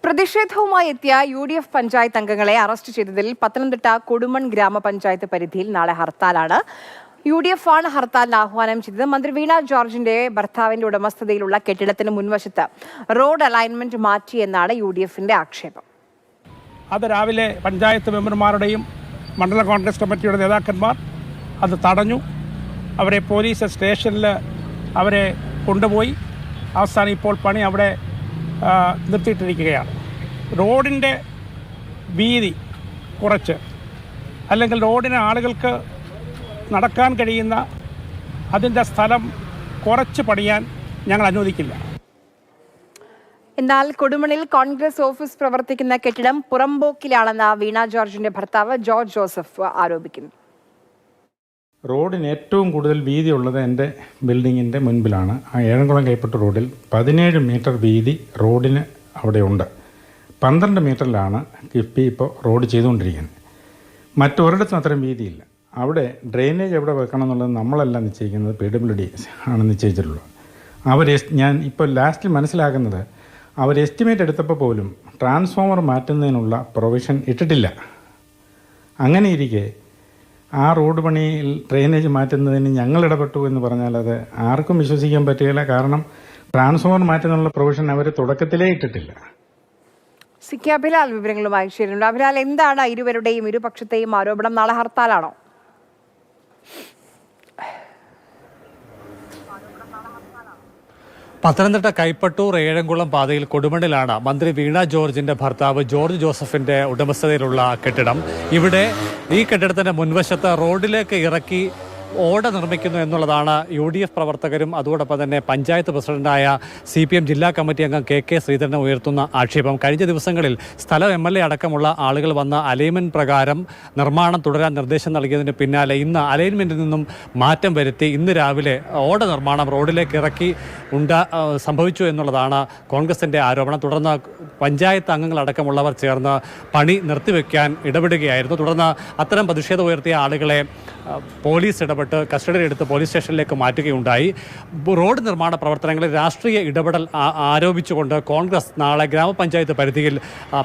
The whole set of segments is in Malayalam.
പ്രതിഷേധവുമായി എത്തിയ UDF പഞ്ചായത്ത് അംഗങ്ങളെ അറസ്റ്റ് ചെയ്തതിൽ പത്തനംതിട്ട കൊടുമൺ ഗ്രാമപഞ്ചായത്ത് പരിധിയിൽ നാളെ ഹർത്താലാണ്. UDF ആണ് ഹർത്താലിന് ആഹ്വാനം ചെയ്തത്. മന്ത്രി വീണ ജോർജിന്റെ ഭർത്താവിന്റെ ഉടമസ്ഥതയിലുള്ള കെട്ടിടത്തിന് മുൻവശത്ത് റോഡ് അലൈൻമെന്റ് മാറ്റിയെന്നാണ് UDFന്റെ ആക്ഷേപം. അത് രാവിലെ പഞ്ചായത്ത് മെമ്പർമാരുടെയും മണ്ഡല കോൺഗ്രസ് കമ്മിറ്റിയുടെ നേതാക്കന്മാർ അത് തടഞ്ഞു. അവരെ പോലീസ് സ്റ്റേഷനിൽ അവരെ കൊണ്ടുപോയി. അവസാനം ഇപ്പോൾ പണി അവിടെ നിർത്തിയിട്ടിരിക്കുകയാണ്. റോഡിൻ്റെ വീതി കുറച്ച്, അല്ലെങ്കിൽ റോഡിന് ആളുകൾക്ക് നടക്കാൻ കഴിയുന്ന അതിൻ്റെ സ്ഥലം കുറച്ച് പണിയാൻ ഞങ്ങൾ അനുവദിക്കില്ല. എന്നാൽ കൊടുമണിൽ കോൺഗ്രസ് ഓഫീസ് പ്രവർത്തിക്കുന്ന കെട്ടിടം പുറമ്പോക്കിലാണെന്ന് വീണ ജോർജിന്റെ ഭർത്താവ് ജോർജ് ജോസഫ് ആരോപിക്കുന്നു. റോഡിന് ഏറ്റവും കൂടുതൽ വീതിയുള്ളത് എൻ്റെ ബിൽഡിങ്ങിൻ്റെ മുൻപിലാണ്. ആ ഏഴംകുളം കൈപ്പട്ട് റോഡിൽ 17 മീറ്റർ വീതി റോഡിന് അവിടെയുണ്ട്. 12 മീറ്ററിലാണ് കിഫ്ബി ഇപ്പോൾ റോഡ് ചെയ്തുകൊണ്ടിരിക്കുന്നത്. മറ്റൊരിടത്തും അത്രയും വീതിയില്ല. അവിടെ ഡ്രെയിനേജ് എവിടെ വെക്കണം എന്നുള്ളത് നമ്മളല്ല നിശ്ചയിക്കുന്നത്, PWD ആണ് നിശ്ചയിച്ചിട്ടുള്ളത്. ഞാൻ ഇപ്പോൾ ലാസ്റ്റിൽ മനസ്സിലാക്കുന്നത് അവർ എസ്റ്റിമേറ്റ് എടുത്തപ്പോൾ പോലും ട്രാൻസ്ഫോമർ മാറ്റുന്നതിനുള്ള പ്രൊവിഷൻ ഇട്ടിട്ടില്ല. അങ്ങനെ ഇരിക്കെ ആ റോഡ് പണിയിൽ ഡ്രെയിനേജ് മാറ്റുന്നതിന് ഞങ്ങൾ ഇടപെട്ടു എന്ന് പറഞ്ഞാൽ അത് ആർക്കും വിശ്വസിക്കാൻ പറ്റുകയില്ല. കാരണം ട്രാൻസ്ഫോമർ മാറ്റുന്നതിനുള്ള പ്രൊവിഷൻ അവർ തുടക്കത്തിലേ ഇട്ടിട്ടില്ല. അഭിലാൽ വിവരങ്ങളുമായി ചേരുന്നുണ്ട്. അഭിലാൽ, എന്താണ് ഇരുവരുടെയും ഇരുപക്ഷത്തെയും ആരോപണം? നാളെ ഹർത്താലാണോ? പത്തനംതിട്ട കൈപ്പട്ടൂർ ഏഴംകുളം പാതയിൽ കൊടുമണ്ണിലാണ് മന്ത്രി വീണ ജോർജിന്റെ ഭർത്താവ് ജോർജ് ജോസഫിന്റെ ഉടമസ്ഥതയിലുള്ള കെട്ടിടം. ഇവിടെ ഈ കെട്ടിടത്തിന്റെ മുൻവശത്ത് റോഡിലേക്ക് ഇറക്കി ഓട നിർമ്മിക്കുന്നു എന്നുള്ളതാണ് UDF പ്രവർത്തകരും അതോടൊപ്പം തന്നെ പഞ്ചായത്ത് പ്രസിഡന്റായ CPM ജില്ലാ കമ്മിറ്റി അംഗം KK ശ്രീധരനെ ഉയർത്തുന്ന ആക്ഷേപം. കഴിഞ്ഞ ദിവസങ്ങളിൽ സ്ഥലം MLA അടക്കമുള്ള ആളുകൾ വന്ന അലൈൻമെന്റ് പ്രകാരം നിർമ്മാണം തുടരാൻ നിർദ്ദേശം നൽകിയതിന് പിന്നാലെ ഇന്ന് അലൈൻമെന്റിൽ നിന്നും മാറ്റം വരുത്തി ഇന്ന് രാവിലെ ഓട നിർമ്മാണം റോഡിലേക്ക് ഇറക്കി സംഭവിച്ചു എന്നുള്ളതാണ് കോൺഗ്രസിന്റെ ആരോപണം. തുടർന്ന് പഞ്ചായത്ത് അംഗങ്ങളടക്കമുള്ളവർ ചേർന്ന് പണി നിർത്തിവെക്കാൻ ഇടപെടുകയായിരുന്നു. തുടർന്ന് അത്തരം പ്രതിഷേധം ഉയർത്തിയ ആളുകളെ പോലീസ് ഇടപെട്ട് കസ്റ്റഡിയിലെടുത്ത് പോലീസ് സ്റ്റേഷനിലേക്ക് മാറ്റുകയുണ്ടായി. റോഡ് നിർമ്മാണ പ്രവർത്തനങ്ങളിൽ രാഷ്ട്രീയ ഇടപെടൽ ആരോപിച്ചുകൊണ്ട് കോൺഗ്രസ് നാളെ ഗ്രാമപഞ്ചായത്ത് പരിധിയിൽ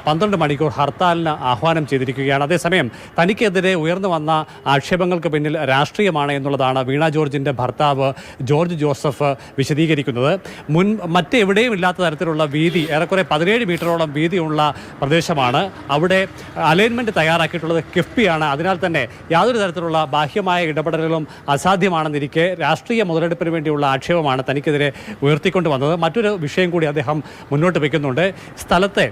12 മണിക്കൂർ ഹർത്താലിന് ആഹ്വാനം ചെയ്തിരിക്കുകയാണ്. അതേസമയം തനിക്കെതിരെ ഉയർന്നു വന്ന ആക്ഷേപങ്ങൾക്ക് പിന്നിൽ രാഷ്ട്രീയമാണ് എന്നുള്ളതാണ് വീണ ജോർജിന്റെ ഭർത്താവ് ജോർജ് ജോസഫ് വിശദീകരിക്കുന്നത്. മറ്റെവിടെയും ഇല്ലാത്ത തരത്തിലുള്ള വീതി, ഏറെക്കുറെ 17 മീറ്ററോളം വീതിയുള്ള പ്രദേശമാണ്. അവിടെ അലൈൻമെന്റ് തയ്യാറാക്കിയിട്ടുള്ളത് കിഫ്ബിയാണ്. അതിനാൽ തന്നെ യാതൊരു തരത്തിലുള്ള ബാഹ്യമായ ഇടപെടലുകളും അസാധ്യമാണെന്നിരിക്കെ രാഷ്ട്രീയ മുതലെടുപ്പിന് വേണ്ടിയുള്ള ആക്ഷേപമാണ് തനിക്കെതിരെ ഉയർത്തിക്കൊണ്ട് വന്നത്. മറ്റൊരു വിഷയം കൂടി അദ്ദേഹം മുന്നോട്ട് വയ്ക്കുന്നുണ്ട്. സ്ഥലത്തെ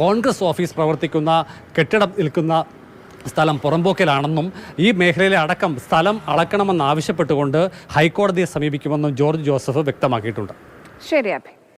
കോൺഗ്രസ് ഓഫീസ് പ്രവർത്തിക്കുന്ന കെട്ടിടം നിൽക്കുന്ന സ്ഥലം പുറമ്പോക്കിലാണെന്നും ഈ മേഖലയിലെ അടക്കം സ്ഥലം അളക്കണമെന്നാവശ്യപ്പെട്ടുകൊണ്ട് ഹൈക്കോടതിയെ സമീപിക്കുമെന്നും ജോർജ് ജോസഫ് വ്യക്തമാക്കിയിട്ടുണ്ട്. ശരി അഭി.